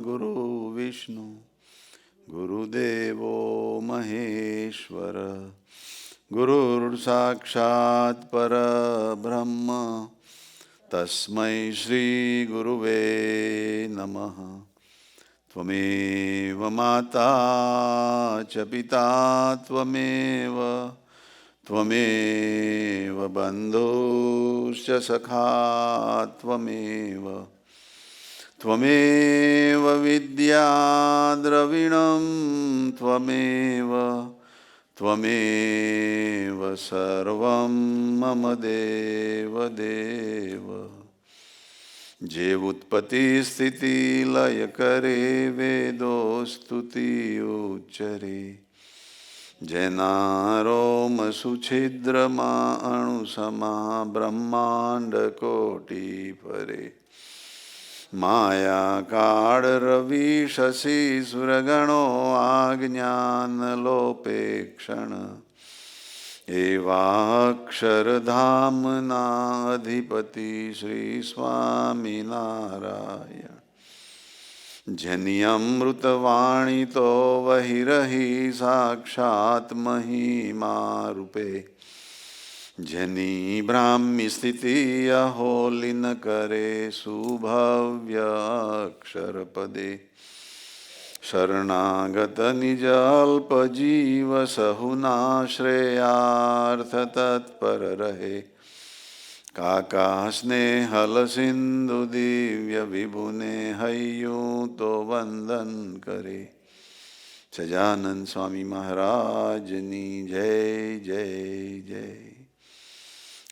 Guru Vishnu Gurudevo Maheshwara Gurur Sakshat Para Brahma Tasmai Shri Guruve Namaha Tvameva Mata cha Pita Tvameva Bandhuscha Sakha Tvameva Vidya Dravinam Tvameva Sarvam Mama Deva Deva Je Utpati Sthiti Laya Kare Vedo Stuti Uchare Jenaro Masuchidra Ma Anusama Brahmanda Koti Pare Maya Kad Ravi Shasi Suragano Agnyana Lopekshana Evakshardhamna Adhipati Shri Swami Narayana Janyamrutavani to Vahirahi Sakshat Mahima Rupe Jani Brahmi Sthiti Aholin Kare Subhavya Aksharapade Sharanagata Nijalpa Jiva Sahuna Shreyartha Tatpara Rahe Kakasne Halasindhu Divya Vibhune Hayyuto Vandan Kare Sajanand Swami Maharajani Jai Jai Jai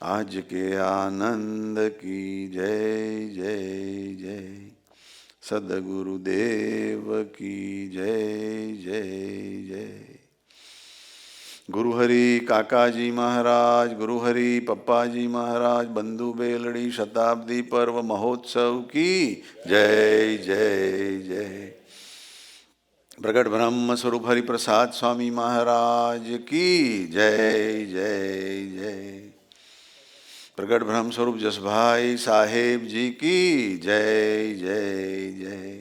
आज के आनंद की जय जय जय सद्गुरुदेव की जय जय जय गुरु हरि काकाजी महाराज गुरु हरि पप्पाजी महाराज बंधु बेलड़ी शताब्दी पर्व महोत्सव की जय जय जय प्रगट ब्रह्म स्वरूप हरि प्रसाद स्वामी महाराज की जय जय जय प्रगट ब्रह्म स्वरूप जसभाई साहेब जी की जय जय जय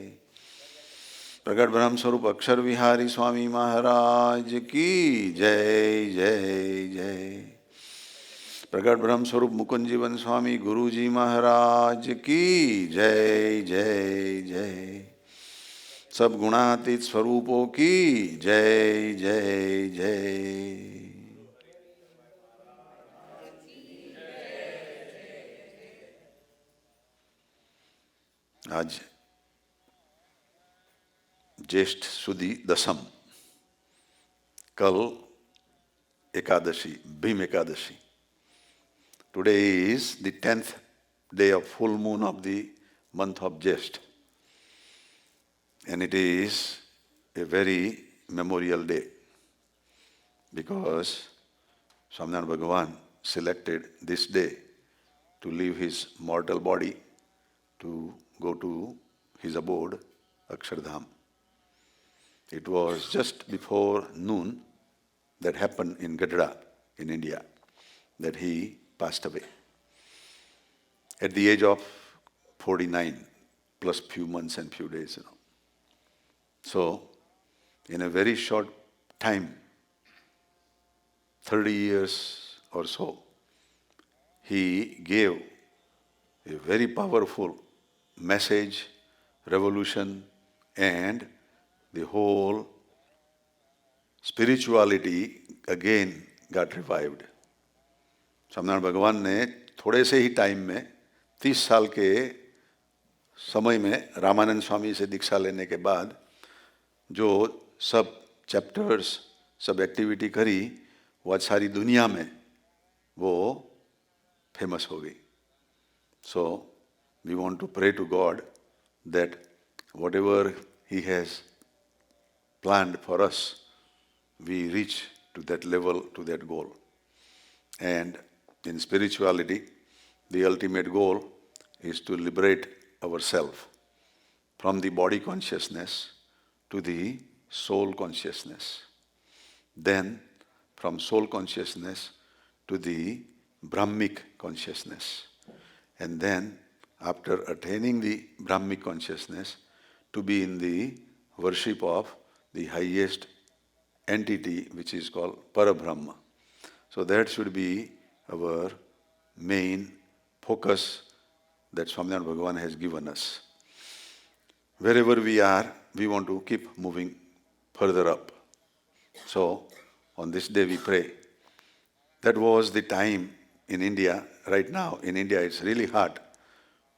प्रगट ब्रह्म स्वरूप अक्षर विहारी स्वामी महाराज की जय जय जय प्रगट ब्रह्म स्वरूप मुकुंद जीवन स्वामी गुरु जी महाराज की जय जय जय सब गुणातीत स्वरूपों की जय जय जय आज ज्येष्ठ सुदी दसम कल Ekadashi Bhim Ekadashi today is the 10th day of full moon of the month of Jyesht and it is a very memorial day because Swaminarayan Bhagavan selected this day to leave his mortal body to go to his abode Akshardham. It was just before noon that happened in Gadra in India that he passed away at the age of 49 plus few months and few days. So in a very short time, 30 years or so, he gave a very powerful message, revolution, and the whole spirituality again got revived. Swaminarayan भगवान ने थोड़े से ही time में 30 साल के समय में रामानंद स्वामी से दीक्षा लेने के बाद जो सब चैप्टर्स सब एक्टिविटी करी वो आज सारी दुनिया में वो फेमस हो गई. So we want to pray to God that whatever He has planned for us, we reach to that level, to that goal. And in spirituality, the ultimate goal is to liberate ourselves from the body consciousness to the soul consciousness. Then from soul consciousness to the Brahmic consciousness. And then after attaining the Brahmic consciousness, to be in the worship of the highest entity, which is called Parabrahma. So that should be our main focus that Swaminarayan Bhagavan has given us. Wherever we are, we want to keep moving further up. So on this day we pray. That was the time in India. Right now in India it's really hot.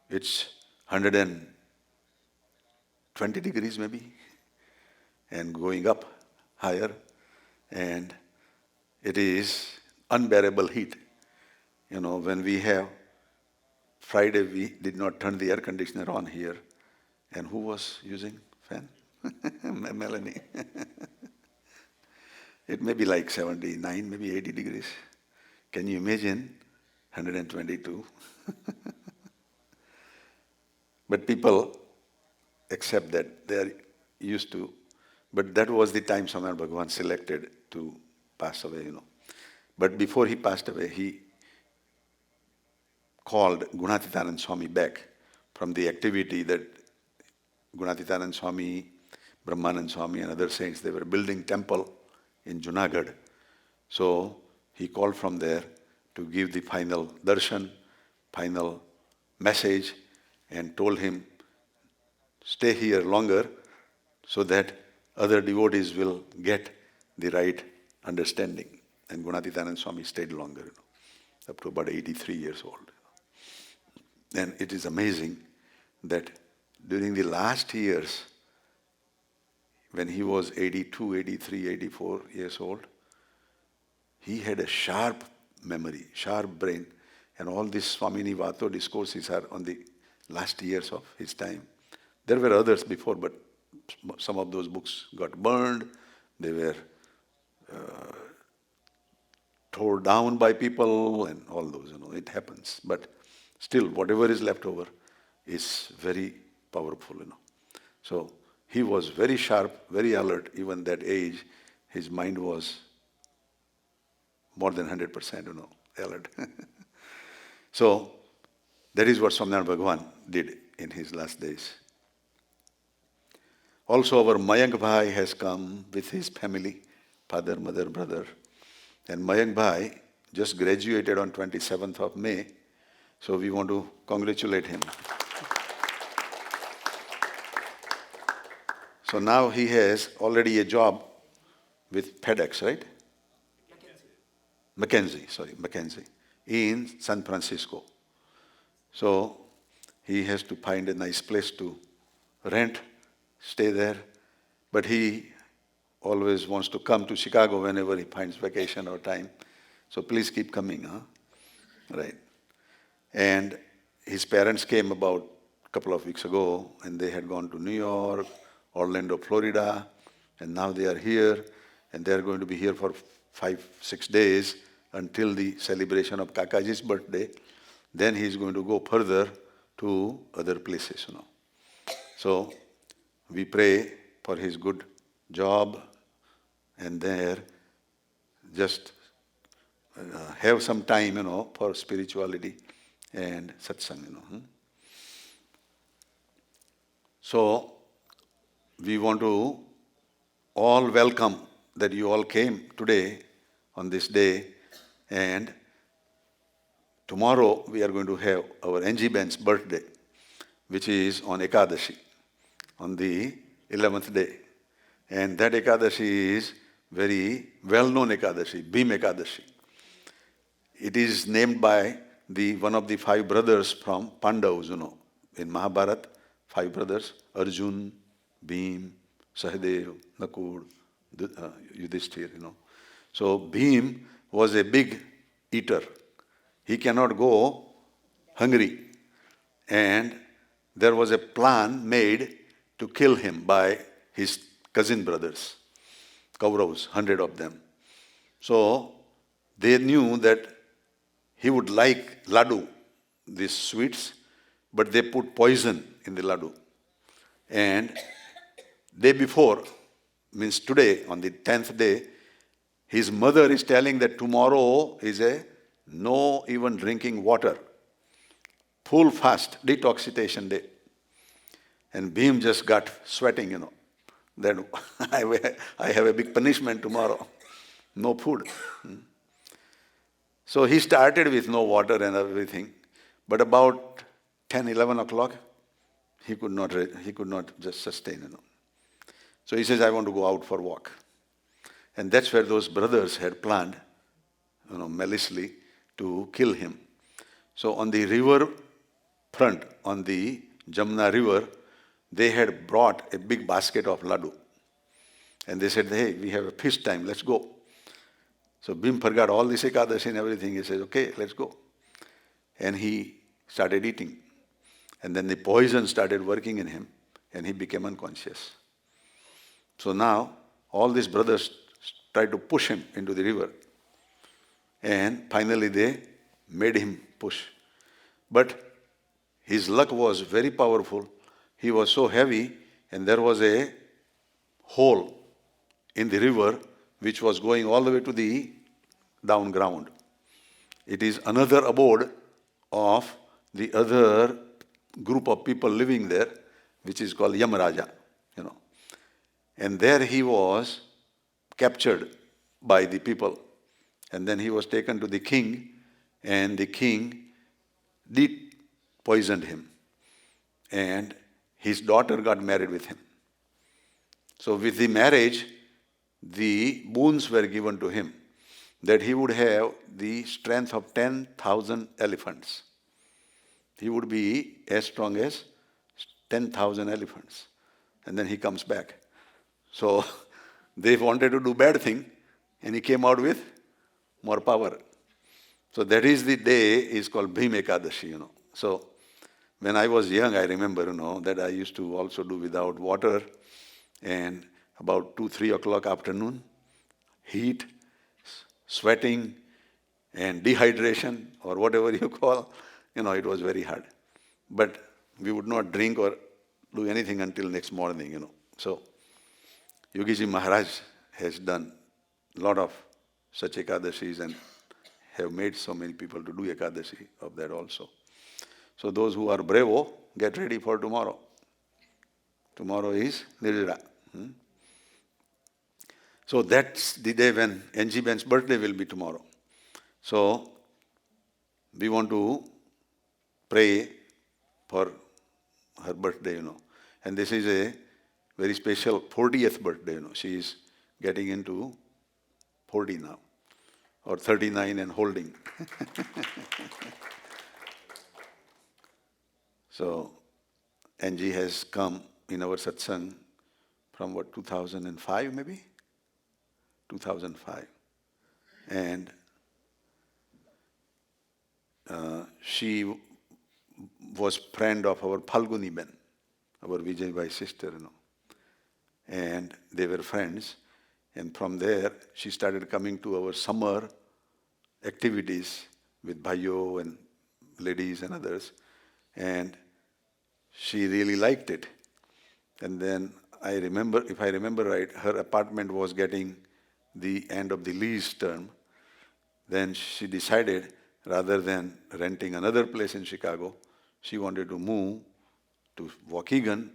It's 120 degrees maybe, and going up higher, and it is unbearable heat. When we have Friday, we did not turn the air conditioner on here. And who was using fan? Melanie. It may be like 79, maybe 80 degrees. Can you imagine 122? But people accept that. They are used to. But that was the time Swaminarayan Bhagavan selected to pass away, But before he passed away, he called Gunatitanand Swami back from the activity that Gunatitanand Swami, Brahmanand Swami and other saints, they were building temple in Junagadh. So he called from there to give the final darshan, final message, and told him, stay here longer so that other devotees will get the right understanding. And Gunatitanand Swami stayed longer, up to about 83 years old. And it is amazing that during the last years, when he was 82, 83, 84 years old, he had a sharp memory, sharp brain, and all these Swamini Vato discourses are on the last years of his time. There were others before, but some of those books got burned, they were torn down by people and all those, it happens. But still, whatever is left over is very powerful, So he was very sharp, very alert. Even that age, his mind was more than 100%, alert. So that is what Swaminarayan Bhagavan did in his last days. Also, our Mayank Bhai has come with his family, father, mother, brother. And Mayank Bhai just graduated on 27th of May. So we want to congratulate him. So now he has already a job with FedEx, right? McKinsey, in San Francisco. So he has to find a nice place to rent, stay there. But he always wants to come to Chicago whenever he finds vacation or time. So please keep coming, Right. And his parents came about a couple of weeks ago, and they had gone to New York, Orlando, Florida, and now they are here, and they are going to be here for 5-6 days until the celebration of Kakaji's birthday. Then he is going to go further to other places, So we pray for his good job, and there just have some time, for spirituality and satsang, So we want to all welcome that you all came today on this day, and tomorrow we are going to have our NG Ben's birthday, which is on Ekadashi, on the 11th day. And that Ekadashi is very well-known Ekadashi, Bhim Ekadashi. It is named by one of the 5 brothers from Pandavas, in Mahabharata, 5 brothers, Arjun, Bhim, Sahadev, Nakud, Yudhishthir, So Bhim was a big eater. He cannot go hungry. And there was a plan made to kill him by his cousin brothers, Kauravas, 100 of them. So they knew that he would like laddu, these sweets, but they put poison in the laddu. And day before, means today, on the 10th day, his mother is telling that tomorrow is a no even drinking water, full fast, detoxification day. And Bhim just got sweating. That I have a big punishment tomorrow. No food. So he started with no water and everything. But about 10, 11 o'clock, he could not just sustain. So he says, I want to go out for a walk. And that's where those brothers had planned, maliciously, to kill him. So on the river front, on the Jamna river, they had brought a big basket of laddu. And they said, hey, we have a feast time, let's go. So Bhim forgot all this Ekadashi and everything. He says, okay, let's go. And he started eating. And then the poison started working in him, and he became unconscious. So now, all these brothers tried to push him into the river. And finally they made him push. But his luck was very powerful. He was so heavy, and there was a hole in the river which was going all the way to the down ground. It is another abode of the other group of people living there, which is called Yamaraja. And there he was captured by the people. And then he was taken to the king, and the king did poisoned him. And his daughter got married with him. So with the marriage, the boons were given to him that he would have the strength of 10,000 elephants. He would be as strong as 10,000 elephants. And then he comes back. So they wanted to do bad thing, and he came out with more power. So that is the day is called Bhim Ekadashi. So when I was young, I remember, that I used to also do without water, and about 2, 3 o'clock afternoon, heat, sweating, and dehydration, or whatever you call, it was very hard. But we would not drink or do anything until next morning. So Yogi Maharaj has done a lot of such Ekadashis and have made so many people to do Ekadashi of that also. So those who are bravo, get ready for tomorrow. Tomorrow is Nirjara. So that's the day when NG Ben's birthday will be tomorrow. So we want to pray for her birthday, And this is a very special 40th birthday, She is getting into 40 now, or 39 and holding. So Angie has come in our satsang from 2005 maybe? 2005. And she was friend of our Phalguni Ben, our Vijay Bhai sister, And they were friends. And from there, she started coming to our summer activities with Bhayo and ladies and others. And she really liked it. And then if I remember right, her apartment was getting the end of the lease term. Then she decided, rather than renting another place in Chicago, she wanted to move to Waukegan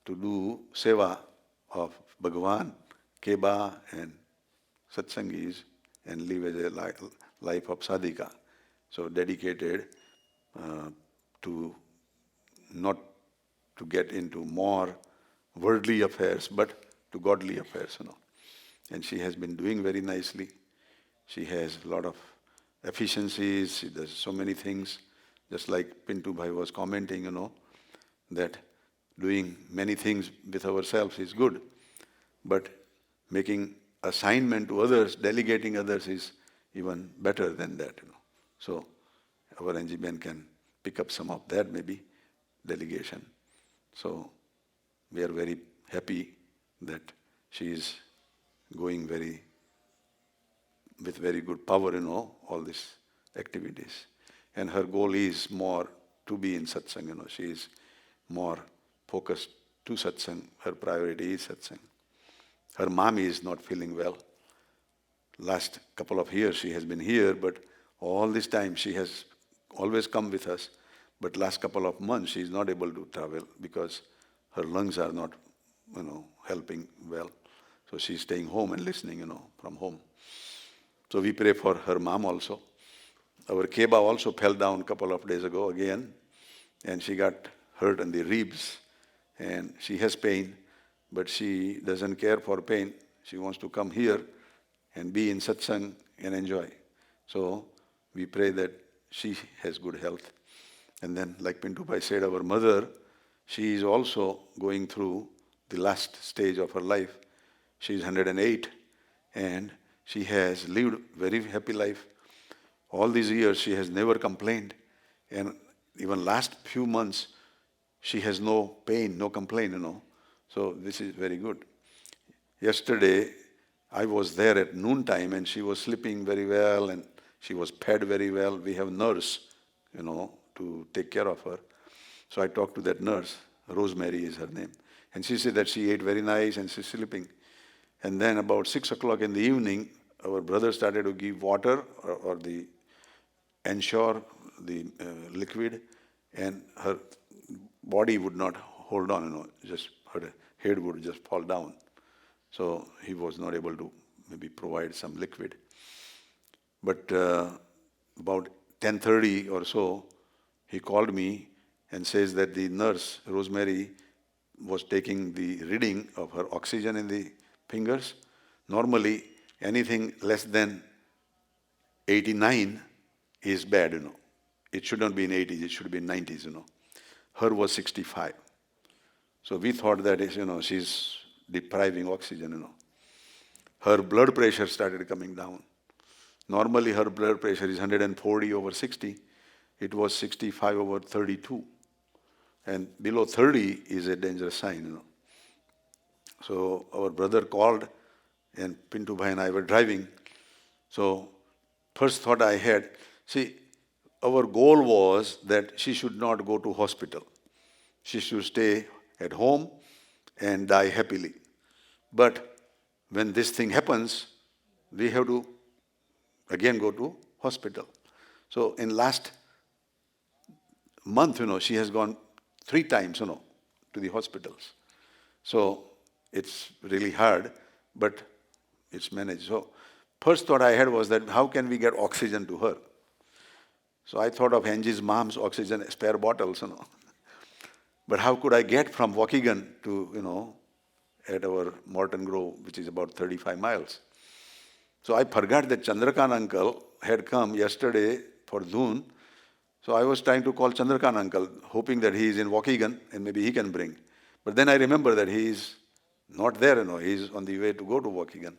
to do seva of Bhagavan, Keba and Satsangis, and live as a life of sadhika. So dedicated to not to get into more worldly affairs, but to godly affairs, And she has been doing very nicely. She has a lot of efficiencies. She does so many things. Just like Pintu Bhai was commenting, that doing many things with ourselves is good, but making assignment to others, delegating others is even better than that. So our NGBN can pick up some of that maybe, delegation. So we are very happy that she is going with very good power, all these activities. And her goal is more to be in satsang, she is more focused to satsang. Her priority is satsang. Her mommy is not feeling well. Last couple of years she has been here, but all this time she has always come with us. But last couple of months she is not able to travel because her lungs are not, helping well. So she's staying home and listening, from home. So we pray for her mom also. Our Keba also fell down a couple of days ago again, and she got hurt in the ribs, and she has pain, but she doesn't care for pain. She wants to come here and be in satsang and enjoy. So we pray that she has good health. And then, like Pintu Bhai said, our mother, she is also going through the last stage of her life. She is 108, and she has lived very happy life. All these years she has never complained, and even last few months she has no pain, no complaint, So this is very good. Yesterday I was there at noontime and she was sleeping very well and she was fed very well. We have nurse, to take care of her. So I talked to that nurse, Rosemary is her name, and she said that she ate very nice and she's sleeping. And then about 6 o'clock in the evening, our brother started to give water or the Ensure, the liquid, and her body would not hold on, just her head would just fall down. So he was not able to maybe provide some liquid. But about 10:30 or so, he called me and says that the nurse, Rosemary, was taking the reading of her oxygen in the fingers. Normally, anything less than 89 is bad, It should not be in 80s, it should be in 90s, Her was 65. So we thought that is, she's depriving oxygen, Her blood pressure started coming down. Normally her blood pressure is 140/60. It was 65/32. And below 30 is a dangerous sign, So our brother called and Pintu Bhai and I were driving. So first thought I had, our goal was that she should not go to hospital. She should stay at home and die happily. But when this thing happens, we have to again go to hospital. So in last month, she has gone 3 times, to the hospitals. So it's really hard, but it's managed. So first thought I had was that how can we get oxygen to her? So I thought of Angie's mom's oxygen spare bottles, But how could I get from Waukegan to, at our Morton Grove, which is about 35 miles? So I forgot that Chandrakant uncle had come yesterday for Dhoon. So I was trying to call Chandrakant uncle, hoping that he is in Waukegan and maybe he can bring. But then I remember that he is not there, he is on the way to go to Waukegan.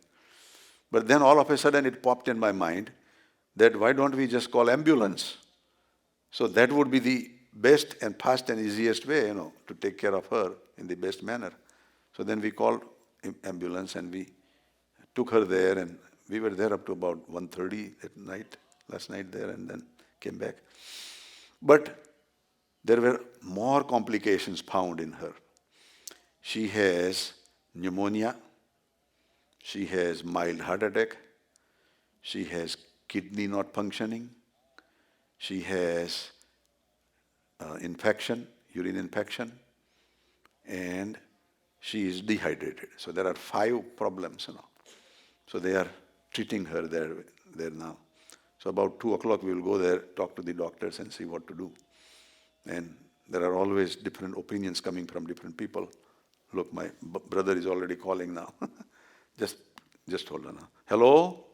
But then all of a sudden it popped in my mind that why don't we just call ambulance? So that would be the best and fast and easiest way, to take care of her in the best manner. So then we called ambulance and we took her there, and we were there up to about 1:30 at night, last night there, and then came back. But there were more complications found in her. She has pneumonia, she has mild heart attack, she has kidney not functioning, she has infection, urine infection, and she is dehydrated. So there are 5 problems, So they are treating her there now. So about 2 o'clock we will go there, talk to the doctors and see what to do. And there are always different opinions coming from different people. Look, my brother is already calling now. Just hold on. Hello?